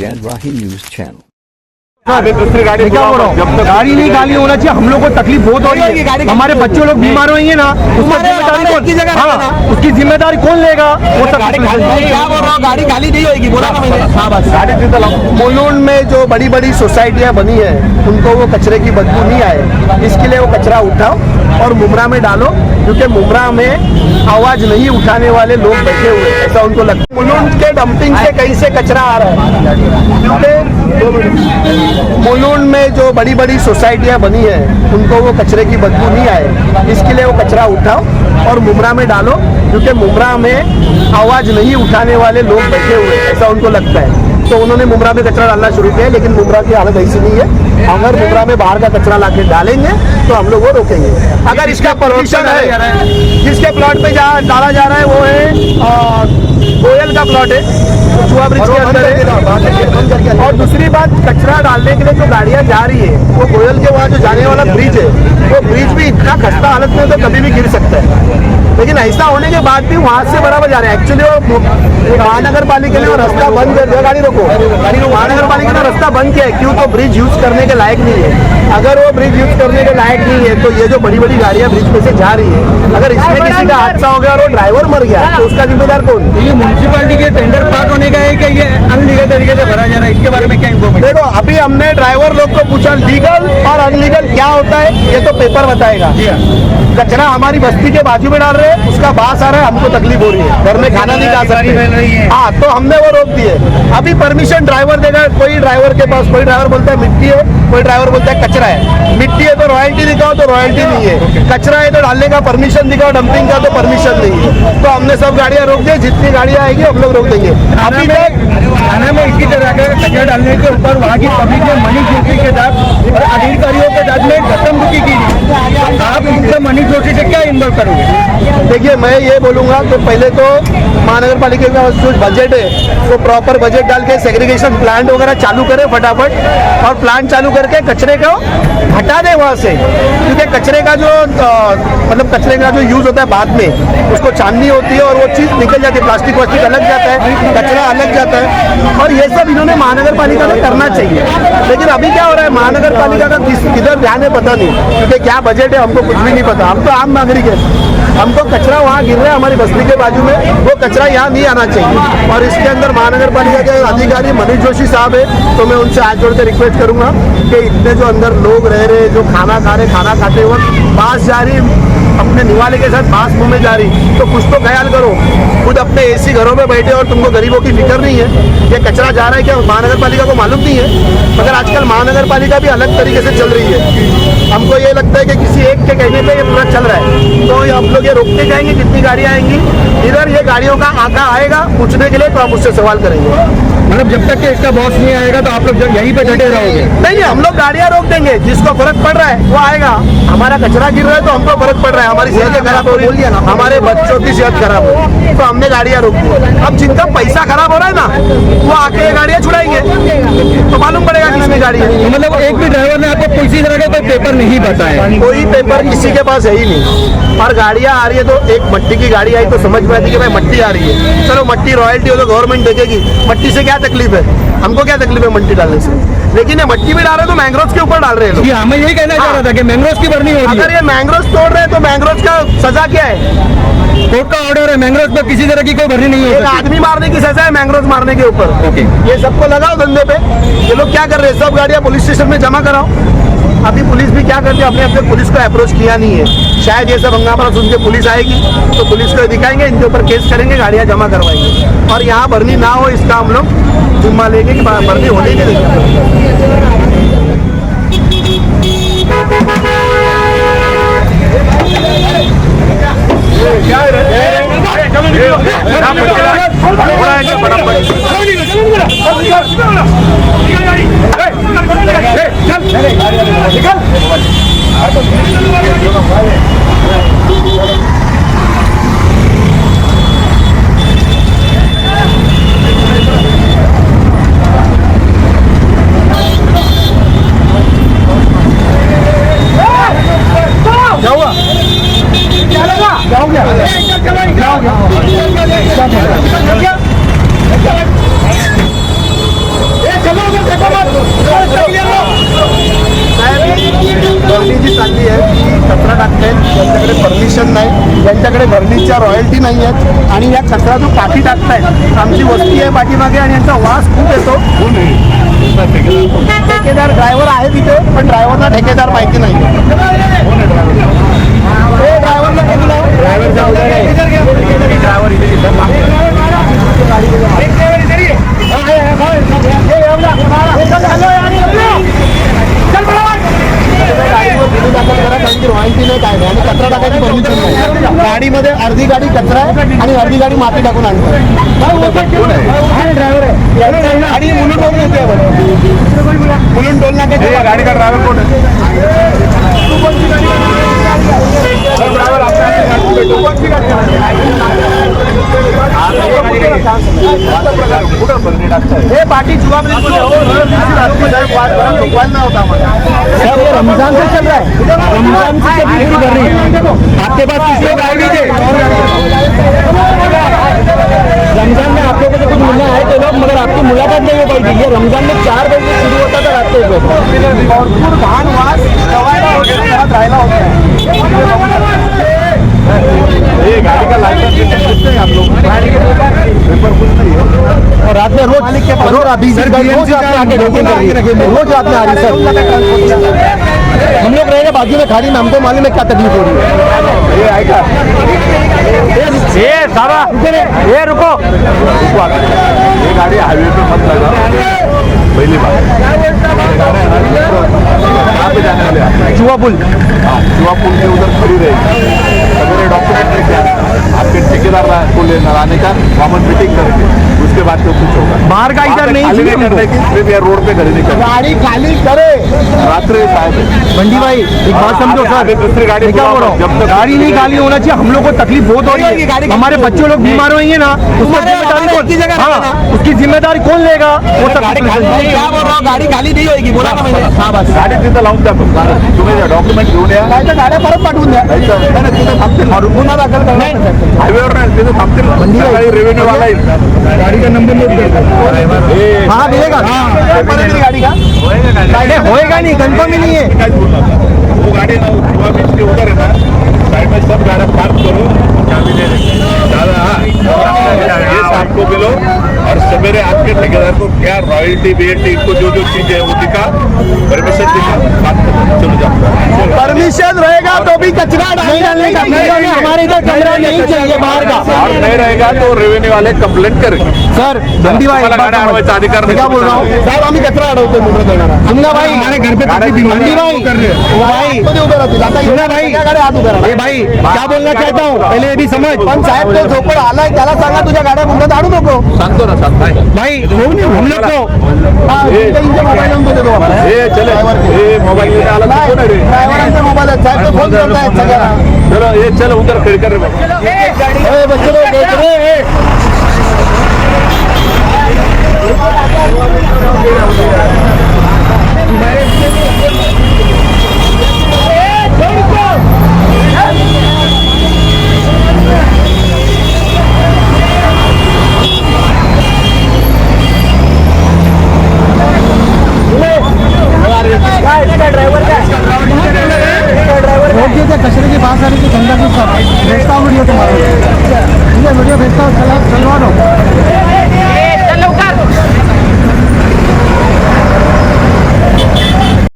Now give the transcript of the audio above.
जैदवाही news channel. दूसरी गाड़ी क्या बोल रहा हूँ, जब तक गाड़ी नहीं खाली होना चाहिए। हम लोग को तकलीफ बहुत हो रही है, हमारे बच्चे लोग बीमार होंगे ना, उसकी जिम्मेदारी कौन लेगा? वो क्या बोल रहा हूँ, गाड़ी खाली नहीं होगी, बोला ना मैंने। गाड़ी मुलुंड में जो बड़ी बड़ी सोसाइटियां बनी है उनको वो कचरे की बदबू नहीं आए, इसके लिए वो कचरा उठाओ और मुमरा में डालो, क्योंकि मुमरा में आवाज नहीं उठाने वाले लोग बैठे हुए, ऐसा उनको लगता है। मुलुंड के डंपिंग से कहीं से कचरा आ रहा है, क्योंकि मुलुंड में जो बड़ी बड़ी सोसाइटियां बनी है उनको वो कचरे की बदबू नहीं आए, इसके लिए वो कचरा उठाओ और मुमरा में डालो, क्योंकि मुमरा में आवाज नहीं उठाने वाले लोग बैठे हुए, ऐसा उनको लगता है। तो उन्होंने मुमरा में कचरा डालना शुरू किया, लेकिन मुमरा की हालत ऐसी नहीं है। अगर मुमरा में बाहर का कचरा लाके डालेंगे तो हम लोग वो रोकेंगे। अगर इसका परमिशन है, जिसके प्लॉट पे डाला जा रहा है वो है गोयल का प्लॉट है, चुआ ब्रिज के अंदर है। और दूसरी बात, कचरा डालने के लिए जो गाड़ियां जा रही है वो गोयल के वहाँ जो जाने वाला ब्रिज है, वो ब्रिज भी इतना खस्ता हालत में तो कभी भी गिर सकता है। लेकिन ऐसा होने के बाद भी वहाँ से बराबर जा रहे हैं। एक्चुअली वो महानगर पालिका ने रास्ता बंद कर दिया, गाड़ी रोको, महानगर पालिका ने रास्ता बंद किया है, क्यों? तो ब्रिज यूज करने के लायक नहीं है। अगर वो ब्रिज यूज करने के लायक नहीं है तो ये जो बड़ी बड़ी गाड़ियां ब्रिज में से जा रही है, अगर इसमें किसी का हादसा हो गया और वो ड्राइवर मर गया तो उसका जिम्मेदार कौन? ये म्यूनसिपालिटी के टेंडर पास होने का है कि ये अनलीगल तरीके से भरा जा रहा है, इसके बारे में क्या इन्फॉर्मेशन? देखो, अभी हमने ड्राइवर लोग को पूछा लीगल और अनलीगल क्या होता है, ये तो पेपर बताएगा। कचरा हमारी बस्ती के बाजू में डाल रहे हैं, उसका बास आ रहा है, हमको तकलीफ हो रही है, घर में खाना नहीं खा सकते। हाँ, तो हमने वो रोक दिए। अभी परमिशन ड्राइवर देगा, कोई ड्राइवर के पास, कोई ड्राइवर बोलता है मिट्टी है, कोई ड्राइवर बोलता है कचरा है। मिट्टी है तो रॉयल्टी दिखाओ, तो रॉयल्टी नहीं है। कचरा है तो डालने का परमिशन दिखाओ, डंपिंग का तो परमिशन नहीं है। तो हमने सब गाड़ियां रोक दी, जितनी गाड़ियां आएगी हम लोग रोक देंगे। अभी थाना में इसी तरह का कचरा डालने के ऊपर वहाँ की पब्लिक ने मनीष जोशी के साथ और अधिकारियों के साथ में धक्का-मुक्की की। आप इसमें मनीष जोशी से क्या इन्वॉल्व करोगे? देखिए, मैं ये बोलूँगा तो पहले तो महानगर पालिका का जो बजट है वो प्रॉपर बजट डाल के सेग्रीगेशन प्लांट वगैरह चालू करे फटाफट, और प्लांट चालू करके कचरे को हटा दे वहाँ से, क्योंकि कचरे का जो मतलब कचरे का जो यूज़ होता है बाद में उसको छाननी होती है और वो चीज़ निकल जाती है, प्लास्टिक वास्टिक अलग जाता है, कचरा अलग जाता है, और ये सब इन्होंने महानगर पालिका को करना चाहिए। लेकिन अभी क्या हो रहा है, महानगर पालिका का किधर ध्यान है पता नहीं, क्योंकि क्या बजट है हमको कुछ भी नहीं पता। हम तो आम नागरिक है, हमको कचरा वहाँ गिर रहा है हमारी बस्ती के बाजू में, वो कचरा यहाँ नहीं आना चाहिए। और इसके अंदर महानगर पालिका के अधिकारी मनीष जोशी साहब है, तो मैं उनसे हाथ जोड़ के रिक्वेस्ट करूंगा कि इतने जो अंदर लोग रह रहे, जो खाना खा रहे, खाना खाते वक्त बांस जा रही, अपने निवाले के साथ बांस मुंह में जा रही, तो कुछ तो ख्याल करो। खुद अपने एसी घरों में बैठे और तुमको गरीबों की फिक्र नहीं है, ये कचरा जा रहा है क्या महानगर पालिका को मालूम नहीं है? मगर आजकल महानगर पालिका भी अलग तरीके से चल रही है। हमको ये लगता है कि किसी एक के कहने पे ये पूरा चल रहा है, तो हम लोग ये रोकते जाएंगे जितनी गाड़ियाँ आएंगी। इधर ये गाड़ियों का आका आएगा पूछने के लिए, तो हम उससे सवाल करेंगे। मतलब जब तक कि इसका बॉस नहीं आएगा तो आप लोग जब यहीं पे डटे रहोगे? नहीं, हम लोग गाड़ियाँ रोक देंगे, जिसको फर्क पड़ रहा है वो आएगा। हमारा कचरा गिर रहा है तो हमको फर्क पड़ रहा है, हमारी सेहत खराब हो रही है, हमारे बच्चों की सेहत खराब हो रही है, तो हमने गाड़ियाँ रोक दी। अब जिनका पैसा खराब हो रहा है ना, वो आके गाड़ियाँ छुड़ाएंगे, तो मालूम पड़ेगा किसमें गाड़ी है। मतलब एक भी ड्राइवर ने आपको किसी तरह का कोई पेपर नहीं बताया? कोई पेपर किसी के पास है ही नहीं। और गाड़ियाँ आ रही है तो एक मट्टी की गाड़ी आई तो समझ में आती कि भाई मट्टी आ रही है, चलो मट्टी रॉयल्टी हो तो गवर्नमेंट देखेगी, मट्टी से क्या तकलीफ है, हमको क्या तकलीफ है मट्टी डालने से। लेकिन ये मट्टी भी डाल रहे तो मैंग्रोव के ऊपर डाल रहे हैं। हमें यही कहना चाह रहा था कि मैंग्रोव की भरनी होगी। अगर ये मैंग्रोव तोड़ रहे हैं तो मैंग्रोव का सजा क्या है? कोर्ट का ऑर्डर है, मैंग्रोव पर किसी तरह की कोई भरनी नहीं एक आदमी मारने की सजा है मैंग्रोव मारने के ऊपर। ओके, ये सबको लगाओ धंधे पे। ये लोग क्या कर रहे हैं, सब गाड़ियां पुलिस स्टेशन में जमा कराओ। अभी पुलिस भी क्या करती है, अपने अपने पुलिस को अप्रोच किया नहीं है। शायद ये सब हंगामा सुन के पुलिस आएगी तो पुलिस को दिखाएंगे, इनके ऊपर केस करेंगे, गाड़ियां जमा करवाएंगे, और यहाँ भरनी ना हो इसका हम लोग जिम्मा लेंगे कि भरनी होने के लिए। नाही आहेत आणि या कचरा जो पाठी टाकतायत आमची वस्ती आहे पाठीमागे आणि यांचा वास खूप येतो. ठेकेदार ड्रायव्हर आहे तिथे पण ड्रायव्हरला ठेकेदार माहिती नाही. ड्रायव्हरला माहिती नाही काय नाही आणि कचरा टाकायची परमिशन नाही. गाडीमध्ये अर्धी गाडी कचरा आहे आणि अर्धी गाडी माती टाकून आणतात. ड्रायव्हर आहे आणि मुलुंड टोल येते मुलुंड टोल नाक्याच्या गाडी का ड्रायव्हर कोण हे पार्टी जुआ रमजान से चल रहा है. रमजान से बिक्री कर रही है. आपके पास किसी गाड़ी थे रमजान में आप लोगों को कुछ मिलना है तो लोग मगर आपकी मुलाकात नहीं हो पाई थी. ये रमजान में 4 बजे शुरू होता था रात को भरपूर घाण वास राहिला होता. ये गाड़ी का लाइसेंस आप लोग पेपर कुछ नहीं है और रात में रोज मालिक के पास अभी रोज आपने आ रही सर. हम लोग रहेंगे बाजू में खाड़ी में हमको मालूम है क्या तकलीफ हो रही है. ये आएगा ये सारा ये रुको ये गाड़ी हाईवे पे मत लगा पहली बात. कहाँ पे जाने वाले आप चुआ पुल. हाँ चुआ पुल के उधर खड़ी रहेगी. मेरे डॉक्यूमेंट लेके आपके ठेकेदार को लेना आने का कॉमन मीटिंग करेंगे उसके बाद तो कुछ होगा. बाहर का इधर नहीं करने की सिर्फ ये रोड पे खरीदी कर गाड़ी खाली करे रात्रि साहब. बंडी भाई एक बात समझो सर दूसरी गाड़ी क्या हो रहा हूँ जब तक गाड़ी नहीं खाली होना चाहिए. हम लोग को तकलीफ बहुत हो रही है. हमारे बच्चे लोग बीमार होंगे ना उसकी जिम्मेदारी कौन लेगा. वो सब क्या बोल रहा हूँ गाड़ी खाली नहीं होगी बोला ना मैंने. हाँ बस गाडी तिथं लावून द्या तुम्ही डॉक्युमेंट घेऊन या. गाड्या परत पाठवून द्या. तिथं थांबतील गुन्हा दाखल करणार हायवेवर नाही तिथं थांबतील. सकाळी रेव्हेन्यू वाला येईल. गाडी का नंबर नोट करतो. हाँ मिलेगा गाड़ी का होएगा नहीं कंफर्म ही नहीं है. वो गाड़ी ना गोवा बीच के उधर है ना साइड में सब गाड़ी पार्क करो चाबी ले लेंगे ये शाम को मिलो और सवेरे आपके ठेकेदार को क्या रॉयल्टी बीएलटी इनको जो जो चीज है वो दिखा परमिशन दिखा बात करो. चलो जाओ परमिशन रहेगा तो भी कचरा नहीं डालने का. हमारे इधर कचरा नहीं चाहिए बाहर का. और नहीं रहेगा तो रेवेन्यू वाले कंप्लेंट करेंगे. सर बंडी भाई गाड्या अडवायचा अधिकार नाही. क्या बोल रहा हूँ साहब आम्ही कचरा अडवतो मोटर देणार. सुनना भाई हमारे घर पे बंडी भाई भाई सुनना भाई ए भाई क्या बोलना चाहता हूँ पहले ये भी समझ. पण साहेब तो झोपड आलाय त्याला सांगा तुझ्या गाड्या मुंबईत आणू नको. सांगतो ना सांगतो भाई हम लोग को मोबाईल नंबर देतो आम्हाला. हे चले हे मोबाईल लेके आला तो कोण आहे रे. ड्रायव्हरांचा मोबाईल आहे साहेब तो फोन करतायत सगळ्यांना. चलो ये चल उधर खड़ी कर रहे ए बच्चे लोग देख रहे हैं. ड्राइवर कचरे के पास आने की धंधा